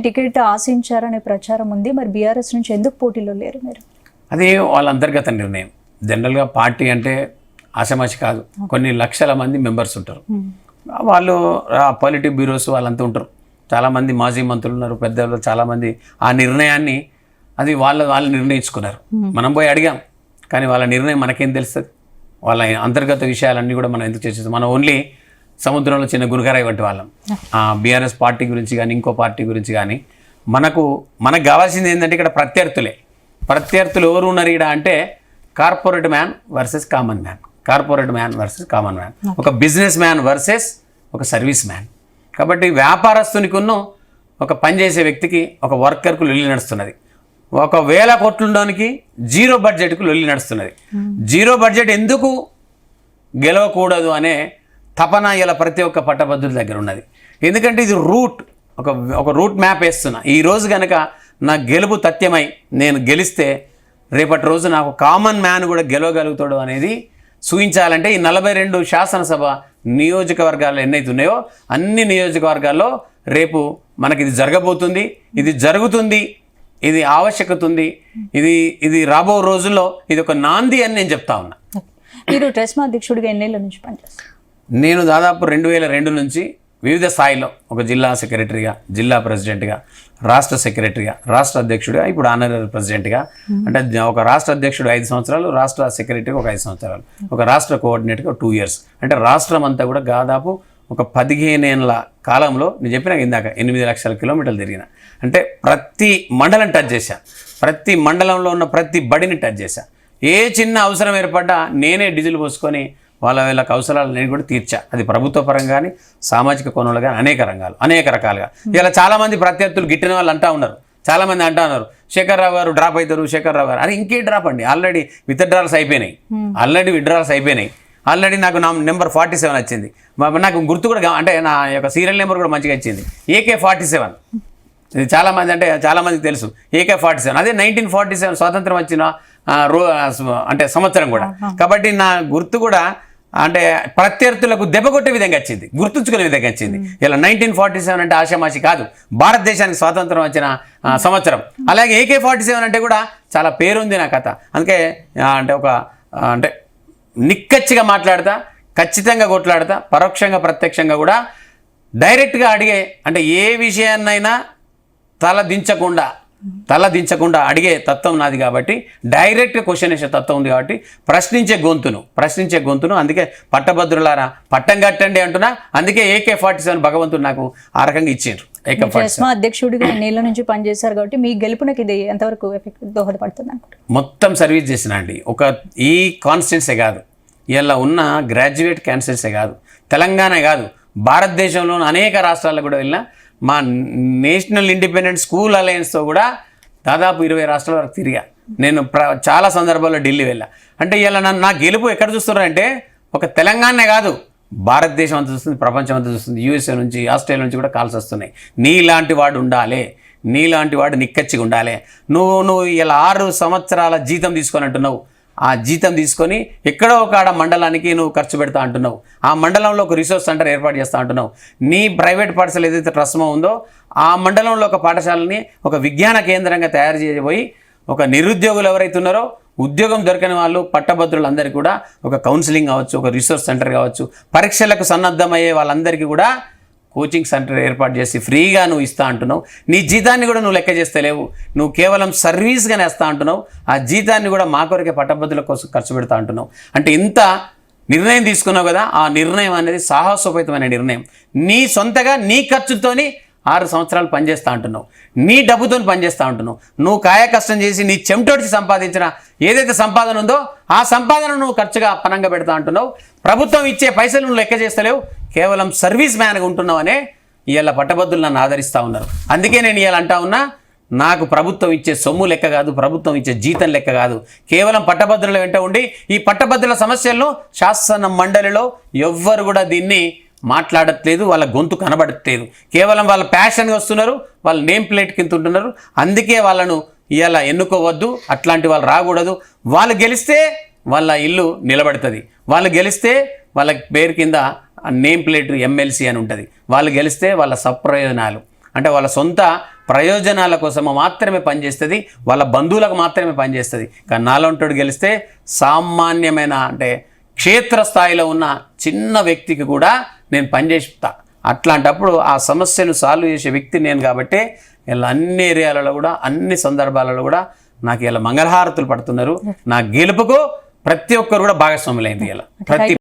Ticket ఆశించారనే ప్రచారం ఉంది. మరి బీఆర్ఎస్ నుంచి ఎందుకు పోటీలో లేరు మీరు? అది వాళ్ళ అంతర్గత నిర్ణయం. జనరల్గా పార్టీ అంటే ఆషామాషి కాదు, కొన్ని లక్షల మంది మెంబర్స్ ఉంటారు. వాళ్ళు పాలిటిక్ బ్యూరోస్ వాళ్ళంతా ఉంటారు, చాలామంది మాజీ మంత్రులు ఉన్నారు, పెద్దలు చాలామంది. ఆ నిర్ణయాన్ని అది వాళ్ళు నిర్ణయించుకున్నారు. మనం పోయి అడిగాం, కానీ వాళ్ళ నిర్ణయం మనకేం తెలుస్తుంది? వాళ్ళ అంతర్గత విషయాలన్నీ కూడా మనం ఎందుకు చర్చిస్తాం? మనం ఓన్లీ సముద్రంలో చిన్న గునకరాయి వంటి వాళ్ళం. బీఆర్ఎస్ పార్టీ గురించి కానీ ఇంకో పార్టీ గురించి కానీ మనకు కావాల్సింది ఏంటంటే ఇక్కడ ప్రత్యర్థులు ఎవరు ఉన్నారు ఇక్కడ అంటే corporate man versus common man, corporate man versus common man, ఒక బిజినెస్ మ్యాన్ వర్సెస్ ఒక సర్వీస్ మ్యాన్. కాబట్టి వ్యాపారస్తునికి ఒక పనిచేసే వ్యక్తికి, ఒక వర్కర్కు లొల్లి నడుస్తున్నది. 1,000 కోట్లు ఉండడానికి జీరో బడ్జెట్కు లొల్లి నడుస్తున్నది. జీరో బడ్జెట్ ఎందుకు గెలవకూడదు అనే తపన ఇలా ప్రతి ఒక్క పట్టభద్రుల దగ్గర ఉన్నది. ఎందుకంటే ఇది ఒక రూట్ మ్యాప్ వేస్తున్నా. ఈరోజు కనుక నా గెలుపు తథ్యమై నేను గెలిస్తే రేపటి రోజు నాకు కామన్ మ్యాన్ కూడా గెలవగలుగుతాడు అనేది చూపించాలంటే ఈ 42 శాసనసభ నియోజకవర్గాలు ఎన్నైతే ఉన్నాయో అన్ని నియోజకవర్గాల్లో రేపు మనకి ఇది జరగబోతుంది, ఇది జరుగుతుంది, ఇది ఆవశ్యకత ఉంది, ఇది రాబో రోజుల్లో ఇది ఒక నాంది అని నేను చెప్తా ఉన్నా. మీరు ట్రెస్మా అధ్యక్షుడిగా ఎన్నేళ్ళ నుంచి పనిచేస్తారు? నేను దాదాపు 2002 నుంచి వివిధ స్థాయిలో ఒక జిల్లా సెక్రటరీగా, జిల్లా ప్రెసిడెంట్గా, రాష్ట్ర సెక్రటరీగా, రాష్ట్ర అధ్యక్షుడిగా, ఇప్పుడు ఆనరరీ ప్రెసిడెంట్గా, అంటే ఒక రాష్ట్ర అధ్యక్షుడు 5 సంవత్సరాలు, రాష్ట్ర సెక్రటరీగా ఒక 5 సంవత్సరాలు, ఒక రాష్ట్ర కోఆర్డినేటర్గా 2 years. అంటే రాష్ట్రం అంతా కూడా దాదాపు ఒక 15 ఏళ్ళ కాలంలో నేను చెప్పిన ఇందాక 8 లక్షల కిలోమీటర్లు తిరిగిన. అంటే ప్రతి మండలం టచ్ చేశా, ప్రతి మండలంలో ఉన్న ప్రతి బడిని టచ్ చేశా. ఏ చిన్న అవసరం ఏర్పడ్డా నేనే డీజిల్ పోసుకొని వాళ్ళకి అవసరాలు నేను కూడా తీర్చా. అది ప్రభుత్వ పరంగా కానీ సామాజిక కోణంలో కానీ అనేక రకాలుగా. ఇలా చాలామంది ప్రత్యర్థులు గిట్టిన వాళ్ళు అంటూ ఉన్నారు, చాలామంది అంటూ ఉన్నారు శేఖర్ రావు గారు డ్రాప్ అవుతారు, శేఖర్ రావు గారు. అరే ఇంకే డ్రాప్ అండి, ఆల్రెడీ విత్డ్రాల్స్ అయిపోయినాయి, ఆల్రెడీ నాకు నా నెంబర్ 47 వచ్చింది. నాకు గుర్తు కూడా అంటే నా యొక్క సీరియల్ నెంబర్ కూడా మంచిగా వచ్చింది, AK-47. ఇది చాలామందికి తెలుసు AK-47. అదే 1947 స్వాతంత్రం వచ్చిన అంటే సంవత్సరం కూడా. కాబట్టి నా గుర్తు కూడా అంటే ప్రత్యర్థులకు దెబ్బ కొట్టే విధంగా వచ్చింది, గుర్తుంచుకునే విధంగా వచ్చింది. ఇలా 1947 అంటే ఆషామాషి కాదు, భారతదేశానికి స్వాతంత్రం వచ్చిన సంవత్సరం. అలాగే AK-47 అంటే కూడా చాలా పేరుంది నా కథ. అందుకే అంటే నిక్కచ్చిగా మాట్లాడతా, ఖచ్చితంగా కొట్లాడతా, పరోక్షంగా ప్రత్యక్షంగా కూడా డైరెక్ట్గా అడిగే, అంటే ఏ విషయాన్నైనా తల దించకుండా అడిగే తత్వం నాది. కాబట్టి డైరెక్ట్గా క్వశ్చన్ వేసే తత్వం ఉంది. కాబట్టి ప్రశ్నించే గొంతును అందుకే పట్టభద్రులారా పట్టం కట్టండి అంటున్నా. అందుకే AK-47 భగవంతుడు నాకు ఆ రకంగా ఇచ్చారు. ట్రెస్మా అధ్యక్షుడిగా నేల నుంచి పనిచేశారు కాబట్టి మీ గెలుపునకి ఇది ఎంతవరకు దోహదపడుతుంది అనుకుంటున్నారు? మొత్తం సర్వీస్ చేసిన అండి. ఈ కాన్స్టిట్యున్సీ కాదు, ఇలా ఉన్న గ్రాడ్యుయేట్ కాన్స్టిట్యున్సీ కాదు, తెలంగాణ కాదు, భారతదేశంలోని అనేక రాష్ట్రాల్లో కూడా వెళ్ళినా మా నేషనల్ ఇండిపెండెంట్ స్కూల్ అలయన్స్తో కూడా దాదాపు 20 రాష్ట్రాల వరకు తిరిగా. నేను చాలా సందర్భాల్లో ఢిల్లీ వెళ్ళా. అంటే ఇలా నా గెలుపు ఎక్కడ చూస్తున్నారంటే ఒక తెలంగాణనే కాదు, భారతదేశం అంతా చూస్తుంది, ప్రపంచం అంతా చూస్తుంది, USA నుంచి, ఆస్ట్రేలియా నుంచి కూడా కాల్స్ వస్తున్నాయి. నీలాంటి వాడు ఉండాలి, నీలాంటి వాడు నిక్కచ్చిగా ఉండాలి. నువ్వు ఇలా 6 సంవత్సరాల జీతం తీసుకొని అంటున్నావు, ఆ జీతం తీసుకొని ఎక్కడో ఒక ఆడ మండలానికి నువ్వు ఖర్చు పెడతా అంటున్నావు, ఆ మండలంలో ఒక రిసోర్స్ సెంటర్ ఏర్పాటు చేస్తా అంటున్నావు. నీ ప్రైవేట్ పాఠశాల ఏదైతే ట్రస్మో ఉందో ఆ మండలంలో ఒక పాఠశాలని ఒక విజ్ఞాన కేంద్రంగా తయారు చేయబోయి ఒక నిరుద్యోగులు ఎవరైతే ఉన్నారో, ఉద్యోగం దొరకని వాళ్ళు, పట్టభద్రులందరికీ కూడా ఒక కౌన్సిలింగ్ కావచ్చు, ఒక రిసోర్స్ సెంటర్ కావచ్చు, పరీక్షలకు సన్నద్ధమయ్యే వాళ్ళందరికీ కూడా కోచింగ్ సెంటర్ ఏర్పాటు చేసి ఫ్రీగా నువ్వు ఇస్తా అంటున్నావు. నీ జీతాన్ని కూడా నువ్వు లెక్క చేస్తలేవు, నువ్వు కేవలం సర్వీస్గానే ఇస్తా అంటున్నావు. ఆ జీతాన్ని కూడా మా కొరకే పట్టభద్రుల కోసం ఖర్చు పెడతా అంటున్నావు. అంటే ఇంత నిర్ణయం తీసుకున్నావు కదా, ఆ నిర్ణయం అనేది సాహసోపేతమైన నిర్ణయం. నీ సొంతగా నీ ఖర్చుతోని 6 సంవత్సరాలు పనిచేస్తూ అంటున్నావు, నీ డబ్బుతో పనిచేస్తూ ఉంటున్నావు. నువ్వు కాయ కష్టం చేసి నీ చెమటోడిచి సంపాదించిన ఏదైతే సంపాదన ఉందో ఆ సంపాదన నువ్వు ఖర్చుగా పనంగా పెడతా అంటున్నావు. ప్రభుత్వం ఇచ్చే పైసలు నువ్వు లెక్క చేస్తలేవు, కేవలం సర్వీస్ మ్యాన్గా ఉంటున్నావు అనే ఇవాళ పట్టభద్రులు నన్ను ఆదరిస్తూ ఉన్నారు. అందుకే నేను ఇవాళ అంటా ఉన్నా, నాకు ప్రభుత్వం ఇచ్చే సొమ్ము లెక్క కాదు, ప్రభుత్వం ఇచ్చే జీతం లెక్క కాదు, కేవలం పట్టభద్రుల వెంట ఉండి ఈ పట్టభద్రుల సమస్యలను శాసన మండలిలో ఎవ్వరు కూడా దీన్ని మాట్లాడట్లేదు, వాళ్ళ గొంతు కనబడట్లేదు. కేవలం వాళ్ళ ప్యాషన్గా వస్తున్నారు, వాళ్ళ నేమ్ ప్లేట్ కింద ఉంటున్నారు. అందుకే వాళ్ళను ఇలా ఎన్నుకోవద్దు, అట్లాంటి వాళ్ళు రాకూడదు. వాళ్ళు గెలిస్తే వాళ్ళ ఇల్లు నిలబడుతుంది, వాళ్ళు గెలిస్తే వాళ్ళ పేరు కింద నేమ్ ప్లేట్ MLC అని ఉంటుంది, వాళ్ళు గెలిస్తే వాళ్ళ సప్రయోజనాలు అంటే వాళ్ళ సొంత ప్రయోజనాల కోసం మాత్రమే పనిచేస్తుంది, వాళ్ళ బంధువులకు మాత్రమే పనిచేస్తుంది. కానీ నాలంటోడు గెలిస్తే సామాన్యమైన అంటే క్షేత్రస్థాయిలో ఉన్న చిన్న వ్యక్తికి కూడా నేను పనిచేస్తా. అట్లాంటప్పుడు ఆ సమస్యను సాల్వ్ చేసే వ్యక్తి నేను కాబట్టి ఇలా అన్ని ఏరియాలలో కూడా అన్ని సందర్భాలలో కూడా నాకు ఇలా మంగళహారతులు పడుతున్నారు. నా గెలుపుకు ప్రతి ఒక్కరు కూడా భాగస్వాములైంది ఇలా ప్రతి